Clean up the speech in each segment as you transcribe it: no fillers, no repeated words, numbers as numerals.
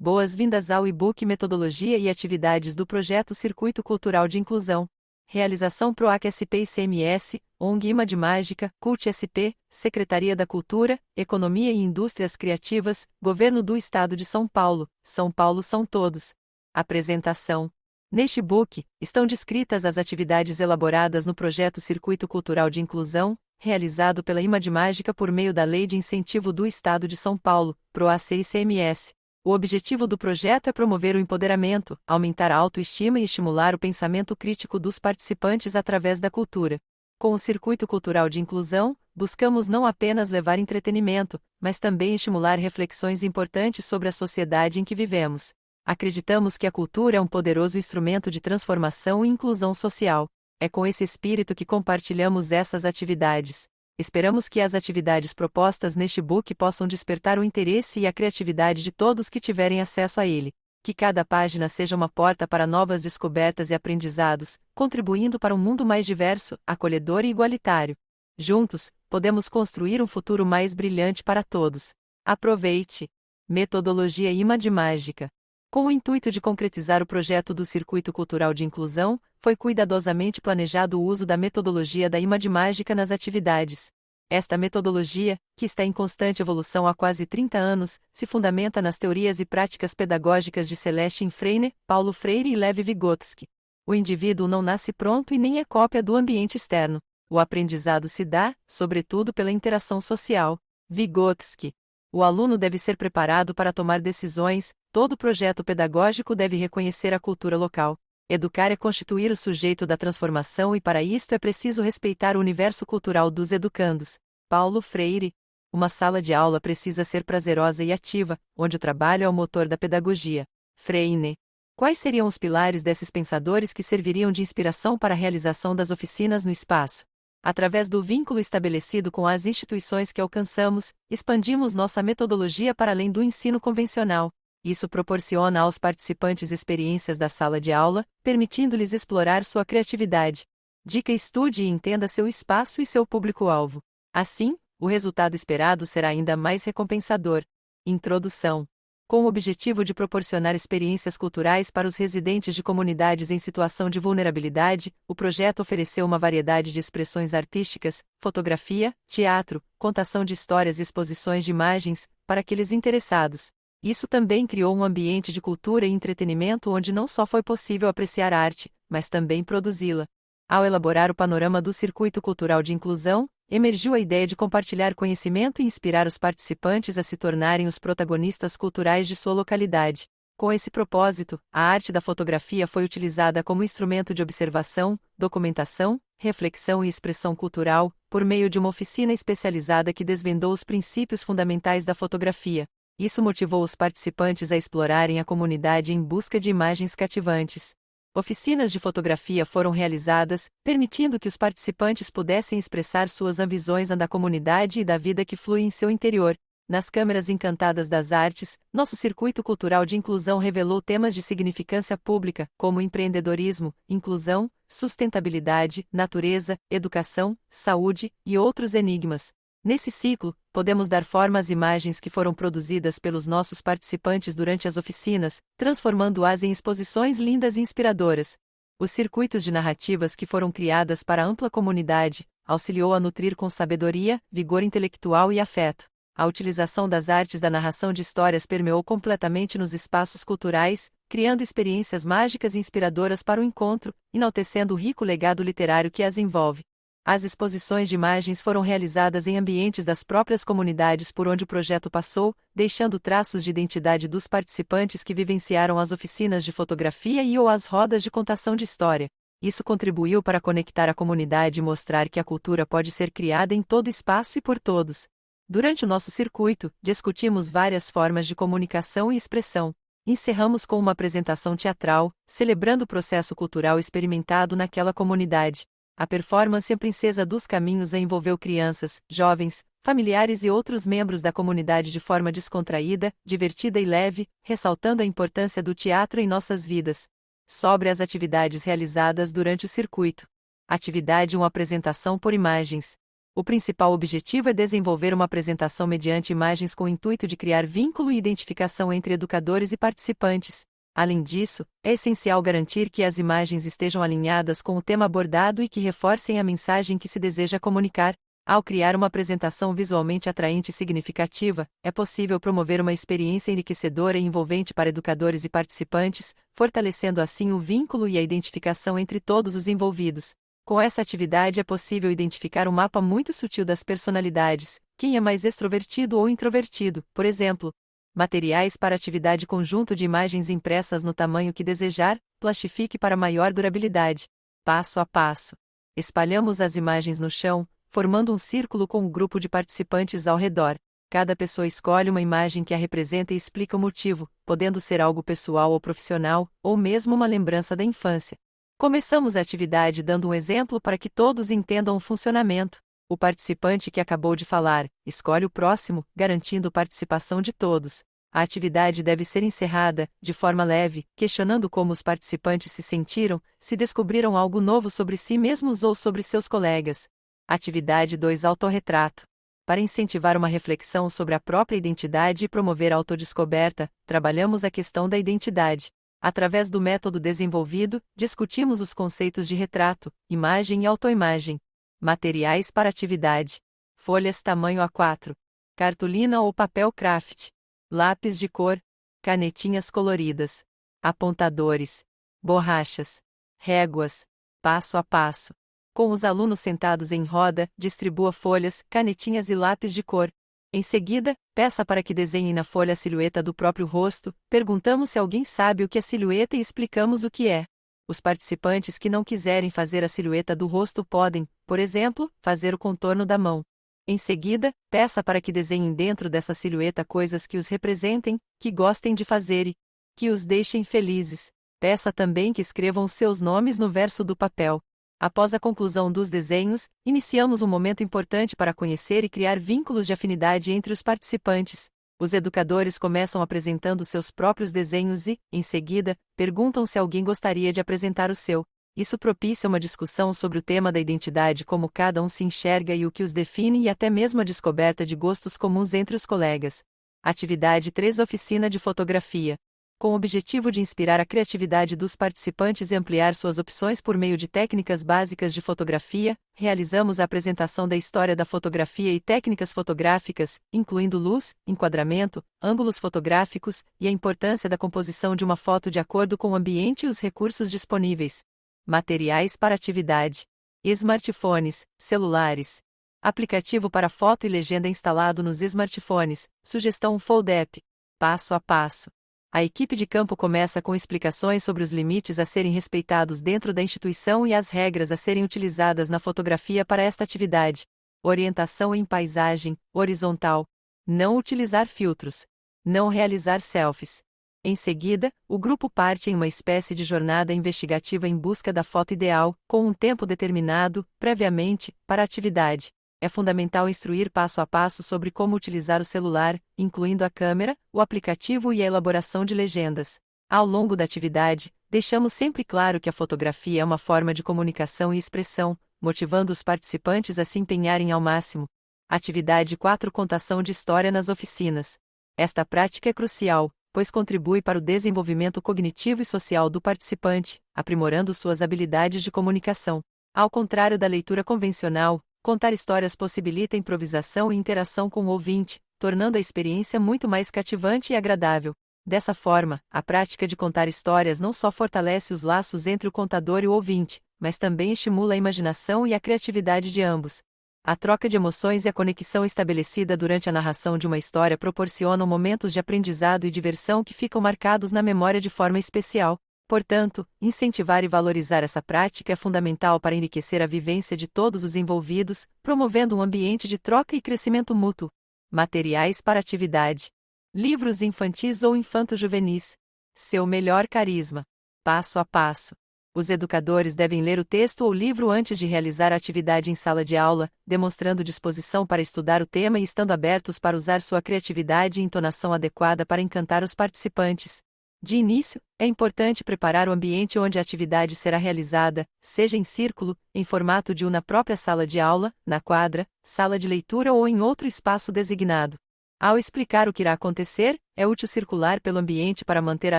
Boas-vindas ao e-book Metodologia e Atividades do Projeto Circuito Cultural de Inclusão. Realização PROAC SP ICMS, ONG Imad Mágica, CULT SP, Secretaria da Cultura, Economia e Indústrias Criativas, Governo do Estado de São Paulo. São Paulo são todos. Apresentação. Neste e-book, estão descritas as atividades elaboradas no projeto Circuito Cultural de Inclusão, realizado pela Imad Mágica por meio da Lei de Incentivo do Estado de São Paulo, PROAC ICMS. O objetivo do projeto é promover o empoderamento, aumentar a autoestima e estimular o pensamento crítico dos participantes através da cultura. Com o Circuito Cultural de Inclusão, buscamos não apenas levar entretenimento, mas também estimular reflexões importantes sobre a sociedade em que vivemos. Acreditamos que a cultura é um poderoso instrumento de transformação e inclusão social. É com esse espírito que compartilhamos essas atividades. Esperamos que as atividades propostas neste e-book possam despertar o interesse e a criatividade de todos que tiverem acesso a ele. Que cada página seja uma porta para novas descobertas e aprendizados, contribuindo para um mundo mais diverso, acolhedor e igualitário. Juntos, podemos construir um futuro mais brilhante para todos. Aproveite! Metodologia Imad Mágica. Com o intuito de concretizar o projeto do Circuito Cultural de Inclusão, foi cuidadosamente planejado o uso da metodologia da Imad Mágica nas atividades. Esta metodologia, que está em constante evolução há quase 30 anos, se fundamenta nas teorias e práticas pedagógicas de Celestin Freinet, Paulo Freire e Lev Vygotsky. O indivíduo não nasce pronto e nem é cópia do ambiente externo. O aprendizado se dá, sobretudo, pela interação social. Vygotsky. O aluno deve ser preparado para tomar decisões, todo projeto pedagógico deve reconhecer a cultura local. Educar é constituir o sujeito da transformação e para isto é preciso respeitar o universo cultural dos educandos. Paulo Freire. Uma sala de aula precisa ser prazerosa e ativa, onde o trabalho é o motor da pedagogia. Freire. Quais seriam os pilares desses pensadores que serviriam de inspiração para a realização das oficinas no espaço? Através do vínculo estabelecido com as instituições que alcançamos, expandimos nossa metodologia para além do ensino convencional. Isso proporciona aos participantes experiências da sala de aula, permitindo-lhes explorar sua criatividade. Dica: estude e entenda seu espaço e seu público-alvo. Assim, o resultado esperado será ainda mais recompensador. Introdução. Com o objetivo de proporcionar experiências culturais para os residentes de comunidades em situação de vulnerabilidade, o projeto ofereceu uma variedade de expressões artísticas, fotografia, teatro, contação de histórias e exposições de imagens, para aqueles interessados. Isso também criou um ambiente de cultura e entretenimento onde não só foi possível apreciar a arte, mas também produzi-la. Ao elaborar o panorama do Circuito Cultural de Inclusão, emergiu a ideia de compartilhar conhecimento e inspirar os participantes a se tornarem os protagonistas culturais de sua localidade. Com esse propósito, a arte da fotografia foi utilizada como instrumento de observação, documentação, reflexão e expressão cultural, por meio de uma oficina especializada que desvendou os princípios fundamentais da fotografia. Isso motivou os participantes a explorarem a comunidade em busca de imagens cativantes. Oficinas de fotografia foram realizadas, permitindo que os participantes pudessem expressar suas ambições da comunidade e da vida que flui em seu interior. Nas câmeras encantadas das artes, nosso circuito cultural de inclusão revelou temas de significância pública, como empreendedorismo, inclusão, sustentabilidade, natureza, educação, saúde e outros enigmas. Nesse ciclo, podemos dar forma às imagens que foram produzidas pelos nossos participantes durante as oficinas, transformando-as em exposições lindas e inspiradoras. Os circuitos de narrativas que foram criadas para a ampla comunidade, auxiliou a nutrir com sabedoria, vigor intelectual e afeto. A utilização das artes da narração de histórias permeou completamente nos espaços culturais, criando experiências mágicas e inspiradoras para o encontro, enaltecendo o rico legado literário que as envolve. As exposições de imagens foram realizadas em ambientes das próprias comunidades por onde o projeto passou, deixando traços de identidade dos participantes que vivenciaram as oficinas de fotografia e ou as rodas de contação de história. Isso contribuiu para conectar a comunidade e mostrar que a cultura pode ser criada em todo espaço e por todos. Durante o nosso circuito, discutimos várias formas de comunicação e expressão. Encerramos com uma apresentação teatral, celebrando o processo cultural experimentado naquela comunidade. A performance A Princesa dos Caminhos envolveu crianças, jovens, familiares e outros membros da comunidade de forma descontraída, divertida e leve, ressaltando a importância do teatro em nossas vidas. Sobre as atividades realizadas durante o circuito. Atividade 1: Apresentação por imagens. O principal objetivo é desenvolver uma apresentação mediante imagens com o intuito de criar vínculo e identificação entre educadores e participantes. Além disso, é essencial garantir que as imagens estejam alinhadas com o tema abordado e que reforcem a mensagem que se deseja comunicar. Ao criar uma apresentação visualmente atraente e significativa, é possível promover uma experiência enriquecedora e envolvente para educadores e participantes, fortalecendo assim o vínculo e a identificação entre todos os envolvidos. Com essa atividade é possível identificar um mapa muito sutil das personalidades, quem é mais extrovertido ou introvertido, por exemplo. Materiais para atividade: conjunto de imagens impressas no tamanho que desejar, plastifique para maior durabilidade. Passo a passo. Espalhamos as imagens no chão, formando um círculo com um grupo de participantes ao redor. Cada pessoa escolhe uma imagem que a representa e explica o motivo, podendo ser algo pessoal ou profissional, ou mesmo uma lembrança da infância. Começamos a atividade dando um exemplo para que todos entendam o funcionamento. O participante que acabou de falar escolhe o próximo, garantindo participação de todos. A atividade deve ser encerrada, de forma leve, questionando como os participantes se sentiram, se descobriram algo novo sobre si mesmos ou sobre seus colegas. Atividade 2: Autorretrato. Para incentivar uma reflexão sobre a própria identidade e promover a autodescoberta, trabalhamos a questão da identidade. Através do método desenvolvido, discutimos os conceitos de retrato, imagem e autoimagem. Materiais para atividade: folhas tamanho A4, cartolina ou papel craft, lápis de cor, canetinhas coloridas, apontadores, borrachas, réguas. Passo a passo. Com os alunos sentados em roda, distribua folhas, canetinhas e lápis de cor. Em seguida, peça para que desenhem na folha a silhueta do próprio rosto, perguntamos se alguém sabe o que é silhueta e explicamos o que é. Os participantes que não quiserem fazer a silhueta do rosto podem, por exemplo, fazer o contorno da mão. Em seguida, peça para que desenhem dentro dessa silhueta coisas que os representem, que gostem de fazer e que os deixem felizes. Peça também que escrevam seus nomes no verso do papel. Após a conclusão dos desenhos, iniciamos um momento importante para conhecer e criar vínculos de afinidade entre os participantes. Os educadores começam apresentando seus próprios desenhos e, em seguida, perguntam se alguém gostaria de apresentar o seu. Isso propicia uma discussão sobre o tema da identidade, como cada um se enxerga e o que os define, e até mesmo a descoberta de gostos comuns entre os colegas. Atividade 3: Oficina de fotografia. Com o objetivo de inspirar a criatividade dos participantes e ampliar suas opções por meio de técnicas básicas de fotografia, realizamos a apresentação da história da fotografia e técnicas fotográficas, incluindo luz, enquadramento, ângulos fotográficos, e a importância da composição de uma foto de acordo com o ambiente e os recursos disponíveis. Materiais para atividade: smartphones, celulares. Aplicativo para foto e legenda instalado nos smartphones, sugestão Foldep. Passo a passo. A equipe de campo começa com explicações sobre os limites a serem respeitados dentro da instituição e as regras a serem utilizadas na fotografia para esta atividade. Orientação em paisagem, horizontal. Não utilizar filtros. Não realizar selfies. Em seguida, o grupo parte em uma espécie de jornada investigativa em busca da foto ideal, com um tempo determinado, previamente, para a atividade. É fundamental instruir passo a passo sobre como utilizar o celular, incluindo a câmera, o aplicativo e a elaboração de legendas. Ao longo da atividade, deixamos sempre claro que a fotografia é uma forma de comunicação e expressão, motivando os participantes a se empenharem ao máximo. Atividade 4: Contação de história nas oficinas. Esta prática é crucial, pois contribui para o desenvolvimento cognitivo e social do participante, aprimorando suas habilidades de comunicação. Ao contrário da leitura convencional, contar histórias possibilita improvisação e interação com o ouvinte, tornando a experiência muito mais cativante e agradável. Dessa forma, a prática de contar histórias não só fortalece os laços entre o contador e o ouvinte, mas também estimula a imaginação e a criatividade de ambos. A troca de emoções e a conexão estabelecida durante a narração de uma história proporcionam momentos de aprendizado e diversão que ficam marcados na memória de forma especial. Portanto, incentivar e valorizar essa prática é fundamental para enriquecer a vivência de todos os envolvidos, promovendo um ambiente de troca e crescimento mútuo. Materiais para atividade: livros infantis ou infanto-juvenis. Seu melhor carisma. Passo a passo. Os educadores devem ler o texto ou livro antes de realizar a atividade em sala de aula, demonstrando disposição para estudar o tema e estando abertos para usar sua criatividade e entonação adequada para encantar os participantes. De início, é importante preparar o ambiente onde a atividade será realizada, seja em círculo, em formato de na própria sala de aula, na quadra, sala de leitura ou em outro espaço designado. Ao explicar o que irá acontecer, é útil circular pelo ambiente para manter a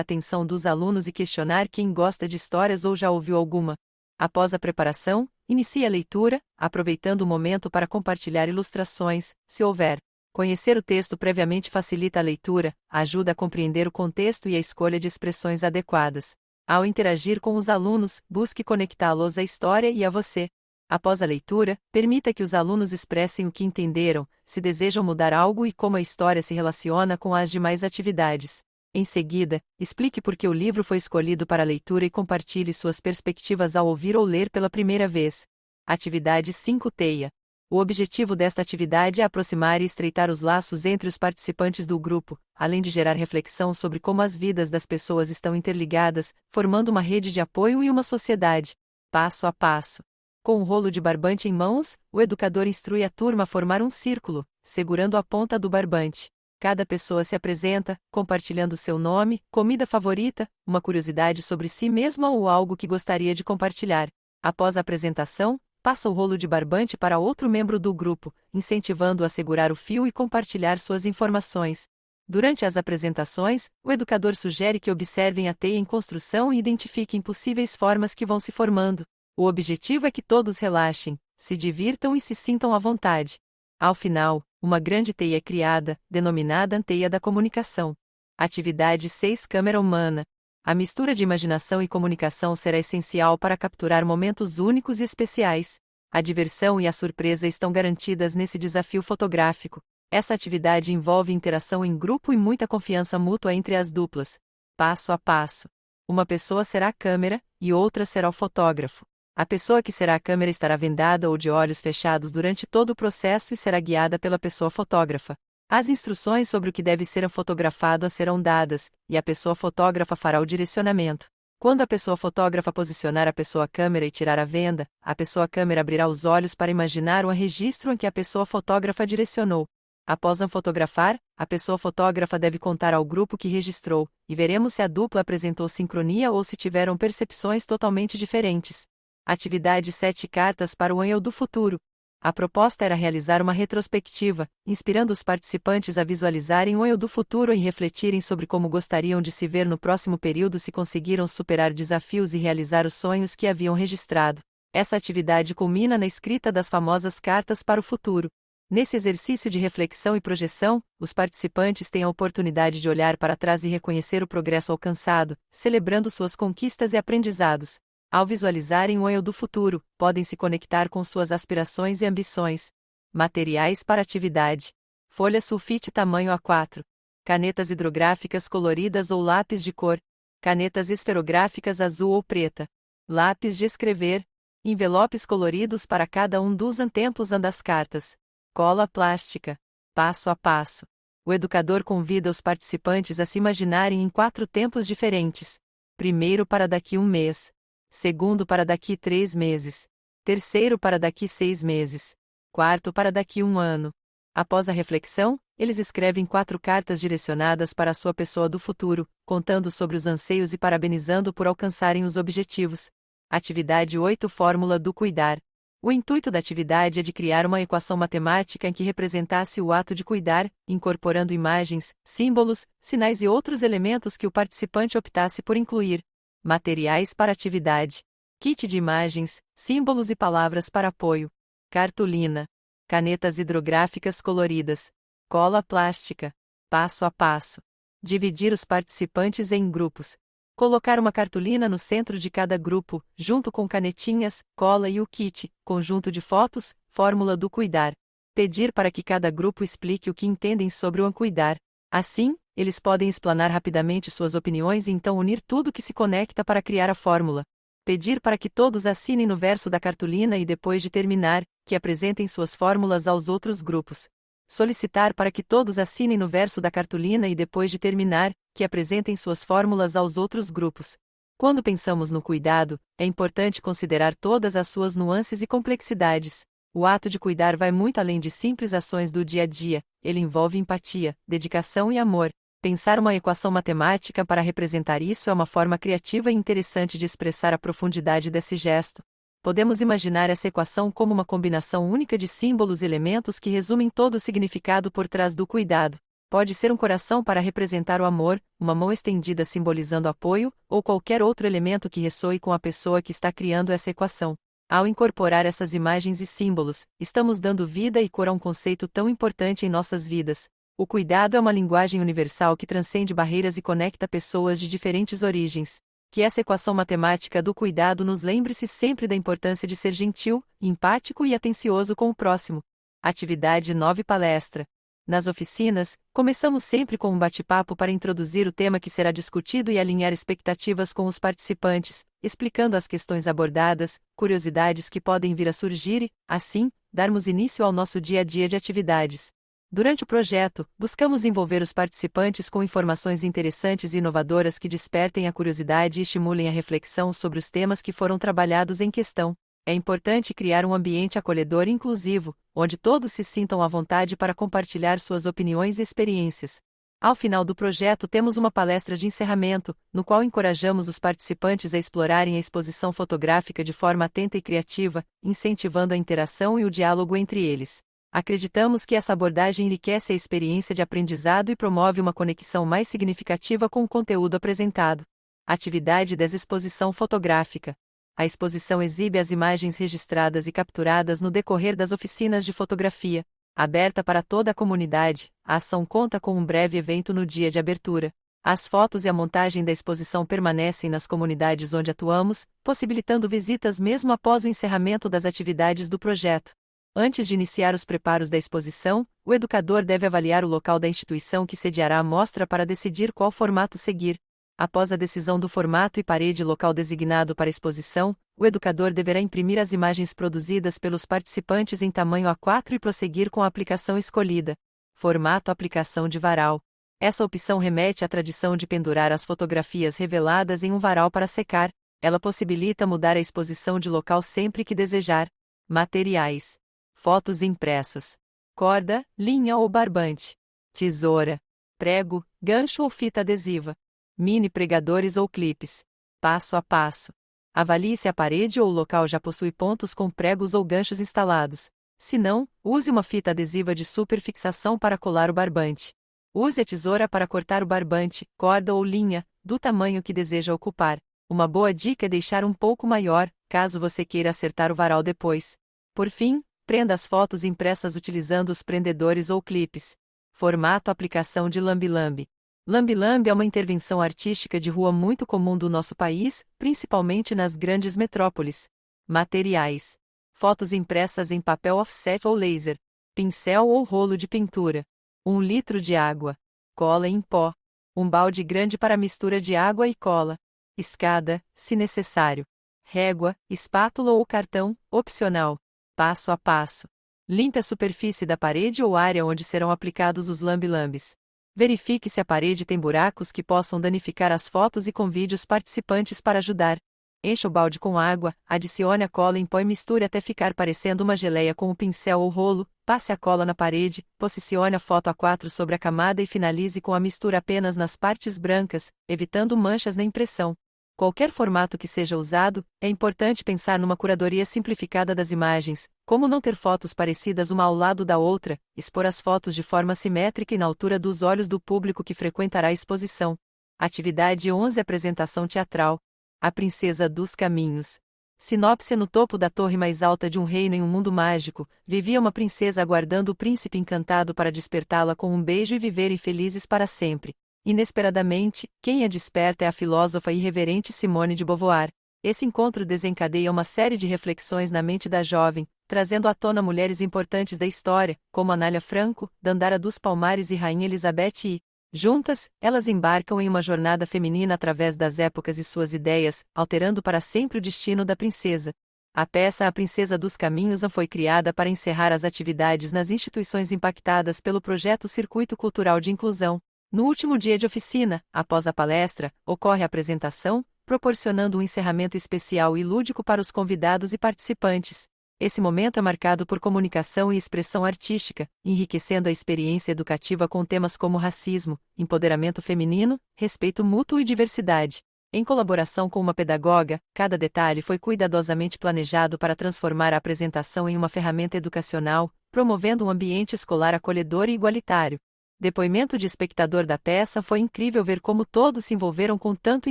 atenção dos alunos e questionar quem gosta de histórias ou já ouviu alguma. Após a preparação, inicie a leitura, aproveitando o momento para compartilhar ilustrações, se houver. Conhecer o texto previamente facilita a leitura, ajuda a compreender o contexto e a escolha de expressões adequadas. Ao interagir com os alunos, busque conectá-los à história e a você. Após a leitura, permita que os alunos expressem o que entenderam, se desejam mudar algo e como a história se relaciona com as demais atividades. Em seguida, explique por que o livro foi escolhido para a leitura e compartilhe suas perspectivas ao ouvir ou ler pela primeira vez. Atividade 5 Teia. O objetivo desta atividade é aproximar e estreitar os laços entre os participantes do grupo, além de gerar reflexão sobre como as vidas das pessoas estão interligadas, formando uma rede de apoio e uma sociedade. Passo a passo. Com um rolo de barbante em mãos, o educador instrui a turma a formar um círculo, segurando a ponta do barbante. Cada pessoa se apresenta, compartilhando seu nome, comida favorita, uma curiosidade sobre si mesma ou algo que gostaria de compartilhar. Após a apresentação, passa o rolo de barbante para outro membro do grupo, incentivando-o a segurar o fio e compartilhar suas informações. Durante as apresentações, o educador sugere que observem a teia em construção e identifiquem possíveis formas que vão se formando. O objetivo é que todos relaxem, se divirtam e se sintam à vontade. Ao final, uma grande teia é criada, denominada teia da comunicação. Atividade 6 Câmera humana. A mistura de imaginação e comunicação será essencial para capturar momentos únicos e especiais. A diversão e a surpresa estão garantidas nesse desafio fotográfico. Essa atividade envolve interação em grupo e muita confiança mútua entre as duplas. Passo a passo. Uma pessoa será a câmera, e outra será o fotógrafo. A pessoa que será a câmera estará vendada ou de olhos fechados durante todo o processo e será guiada pela pessoa fotógrafa. As instruções sobre o que deve ser fotografado serão dadas, e a pessoa fotógrafa fará o direcionamento. Quando a pessoa fotógrafa posicionar a pessoa câmera e tirar a venda, a pessoa câmera abrirá os olhos para imaginar o registro em que a pessoa fotógrafa direcionou. Após fotografar, a pessoa fotógrafa deve contar ao grupo que registrou, e veremos se a dupla apresentou sincronia ou se tiveram percepções totalmente diferentes. Atividade 7 Cartas para o Eu do Futuro. A proposta era realizar uma retrospectiva, inspirando os participantes a visualizarem o Eu do futuro e refletirem sobre como gostariam de se ver no próximo período se conseguiram superar desafios e realizar os sonhos que haviam registrado. Essa atividade culmina na escrita das famosas cartas para o futuro. Nesse exercício de reflexão e projeção, os participantes têm a oportunidade de olhar para trás e reconhecer o progresso alcançado, celebrando suas conquistas e aprendizados. Ao visualizarem o eu do futuro, podem se conectar com suas aspirações e ambições. Materiais para atividade: folha sulfite tamanho A4, canetas hidrográficas coloridas ou lápis de cor, canetas esferográficas azul ou preta, lápis de escrever, envelopes coloridos para cada um dos tempos das cartas, cola plástica. Passo a passo. O educador convida os participantes a se imaginarem em 4 tempos diferentes. Primeiro para daqui 1 mês. Segundo para daqui 3 meses. Terceiro para daqui 6 meses. Quarto para daqui 1 ano. Após a reflexão, eles escrevem 4 cartas direcionadas para a sua pessoa do futuro, contando sobre os anseios e parabenizando por alcançarem os objetivos. Atividade 8 Fórmula do cuidar. O intuito da atividade é de criar uma equação matemática em que representasse o ato de cuidar, incorporando imagens, símbolos, sinais e outros elementos que o participante optasse por incluir. Materiais para atividade: kit de imagens, símbolos e palavras para apoio, cartolina, canetas hidrográficas coloridas, cola plástica. Passo a passo. Dividir os participantes em grupos. Colocar uma cartolina no centro de cada grupo, junto com canetinhas, cola e o kit, conjunto de fotos, fórmula do cuidar. Pedir para que cada grupo explique o que entendem sobre o cuidar. Assim, eles podem explanar rapidamente suas opiniões e então unir tudo que se conecta para criar a fórmula. Pedir para que todos assinem no verso da cartolina e depois de terminar, que apresentem suas fórmulas aos outros grupos. Solicitar para que todos assinem no verso da cartolina e depois de terminar, que apresentem suas fórmulas aos outros grupos. Quando pensamos no cuidado, é importante considerar todas as suas nuances e complexidades. O ato de cuidar vai muito além de simples ações do dia a dia, ele envolve empatia, dedicação e amor. Pensar uma equação matemática para representar isso é uma forma criativa e interessante de expressar a profundidade desse gesto. Podemos imaginar essa equação como uma combinação única de símbolos e elementos que resumem todo o significado por trás do cuidado. Pode ser um coração para representar o amor, uma mão estendida simbolizando apoio, ou qualquer outro elemento que ressoe com a pessoa que está criando essa equação. Ao incorporar essas imagens e símbolos, estamos dando vida e cor a um conceito tão importante em nossas vidas. O cuidado é uma linguagem universal que transcende barreiras e conecta pessoas de diferentes origens. Que essa equação matemática do cuidado nos lembre-se sempre da importância de ser gentil, empático e atencioso com o próximo. Atividade 9 Palestra. Nas oficinas, começamos sempre com um bate-papo para introduzir o tema que será discutido e alinhar expectativas com os participantes, explicando as questões abordadas, curiosidades que podem vir a surgir e, assim, darmos início ao nosso dia a dia de atividades. Durante o projeto, buscamos envolver os participantes com informações interessantes e inovadoras que despertem a curiosidade e estimulem a reflexão sobre os temas que foram trabalhados em questão. É importante criar um ambiente acolhedor e inclusivo, onde todos se sintam à vontade para compartilhar suas opiniões e experiências. Ao final do projeto, temos uma palestra de encerramento, no qual encorajamos os participantes a explorarem a exposição fotográfica de forma atenta e criativa, incentivando a interação e o diálogo entre eles. Acreditamos que essa abordagem enriquece a experiência de aprendizado e promove uma conexão mais significativa com o conteúdo apresentado. Atividade 10 Exposição fotográfica. A exposição exibe as imagens registradas e capturadas no decorrer das oficinas de fotografia. Aberta para toda a comunidade, a ação conta com um breve evento no dia de abertura. As fotos e a montagem da exposição permanecem nas comunidades onde atuamos, possibilitando visitas mesmo após o encerramento das atividades do projeto. Antes de iniciar os preparos da exposição, o educador deve avaliar o local da instituição que sediará a mostra para decidir qual formato seguir. Após a decisão do formato e parede local designado para exposição, o educador deverá imprimir as imagens produzidas pelos participantes em tamanho A4 e prosseguir com a aplicação escolhida. Formato aplicação de varal. Essa opção remete à tradição de pendurar as fotografias reveladas em um varal para secar. Ela possibilita mudar a exposição de local sempre que desejar. Materiais: fotos impressas, corda, linha ou barbante, tesoura, prego, gancho ou fita adesiva, mini pregadores ou clipes. Passo a passo. Avalie se a parede ou o local já possui pontos com pregos ou ganchos instalados. Se não, use uma fita adesiva de superfixação para colar o barbante. Use a tesoura para cortar o barbante, corda ou linha, do tamanho que deseja ocupar. Uma boa dica é deixar um pouco maior, caso você queira acertar o varal depois. Por fim, prenda as fotos impressas utilizando os prendedores ou clipes. Formato aplicação de lambe-lambe. Lambe-lambe é uma intervenção artística de rua muito comum do nosso país, principalmente nas grandes metrópoles. Materiais: fotos impressas em papel offset ou laser, pincel ou rolo de pintura, 1 litro de água, cola em pó, um balde grande para mistura de água e cola, escada, se necessário, régua, espátula ou cartão, opcional. Passo a passo. Limpe a superfície da parede ou área onde serão aplicados os lambe-lambes. Verifique se a parede tem buracos que possam danificar as fotos e convide os participantes para ajudar. Encha o balde com água, adicione a cola em pó e misture até ficar parecendo uma geleia com o pincel ou rolo, passe a cola na parede, posicione a foto A4 sobre a camada e finalize com a mistura apenas nas partes brancas, evitando manchas na impressão. Qualquer formato que seja usado, é importante pensar numa curadoria simplificada das imagens, como não ter fotos parecidas uma ao lado da outra, expor as fotos de forma simétrica e na altura dos olhos do público que frequentará a exposição. Atividade 11 Apresentação teatral. A Princesa dos Caminhos. Sinopse: no topo da torre mais alta de um reino em um mundo mágico, vivia uma princesa aguardando o príncipe encantado para despertá-la com um beijo e viverem felizes para sempre. Inesperadamente, quem a desperta é a filósofa e irreverente Simone de Beauvoir. Esse encontro desencadeia uma série de reflexões na mente da jovem, trazendo à tona mulheres importantes da história, como Anália Franco, Dandara dos Palmares e Rainha Elizabeth e, juntas, elas embarcam em uma jornada feminina através das épocas e suas ideias, alterando para sempre o destino da princesa. A peça A Princesa dos Caminhos foi criada para encerrar as atividades nas instituições impactadas pelo projeto Circuito Cultural de Inclusão. No último dia de oficina, após a palestra, ocorre a apresentação, proporcionando um encerramento especial e lúdico para os convidados e participantes. Esse momento é marcado por comunicação e expressão artística, enriquecendo a experiência educativa com temas como racismo, empoderamento feminino, respeito mútuo e diversidade. Em colaboração com uma pedagoga, cada detalhe foi cuidadosamente planejado para transformar a apresentação em uma ferramenta educacional, promovendo um ambiente escolar acolhedor e igualitário. Depoimento de espectador da peça: foi incrível ver como todos se envolveram com tanto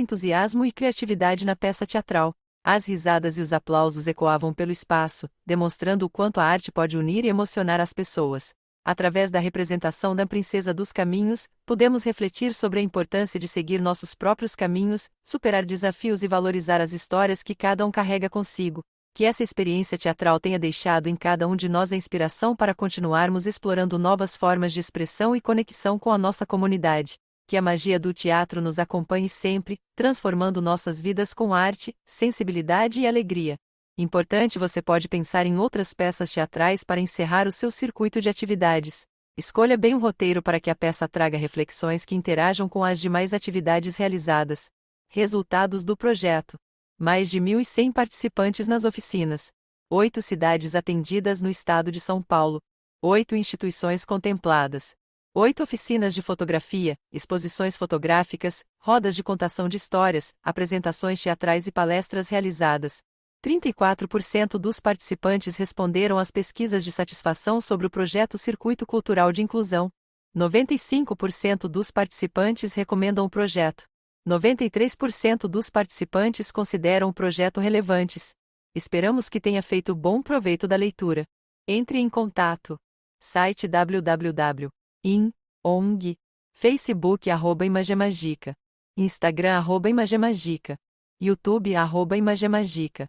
entusiasmo e criatividade na peça teatral. As risadas e os aplausos ecoavam pelo espaço, demonstrando o quanto a arte pode unir e emocionar as pessoas. Através da representação da Princesa dos Caminhos, podemos refletir sobre a importância de seguir nossos próprios caminhos, superar desafios e valorizar as histórias que cada um carrega consigo. Que essa experiência teatral tenha deixado em cada um de nós a inspiração para continuarmos explorando novas formas de expressão e conexão com a nossa comunidade. Que a magia do teatro nos acompanhe sempre, transformando nossas vidas com arte, sensibilidade e alegria. Importante: você pode pensar em outras peças teatrais para encerrar o seu circuito de atividades. Escolha bem um roteiro para que a peça traga reflexões que interajam com as demais atividades realizadas. Resultados do projeto: mais de 1.100 participantes nas oficinas. 8 cidades atendidas no estado de São Paulo. 8 instituições contempladas. 8 oficinas de fotografia, exposições fotográficas, rodas de contação de histórias, apresentações teatrais e palestras realizadas. 34% dos participantes responderam às pesquisas de satisfação sobre o projeto Circuito Cultural de Inclusão. 95% dos participantes recomendam o projeto. 93% dos participantes consideram o projeto relevantes. Esperamos que tenha feito bom proveito da leitura. Entre em contato. Site www.imong, Facebook @imagemagica, Instagram @imagemagica, YouTube @imagemagica.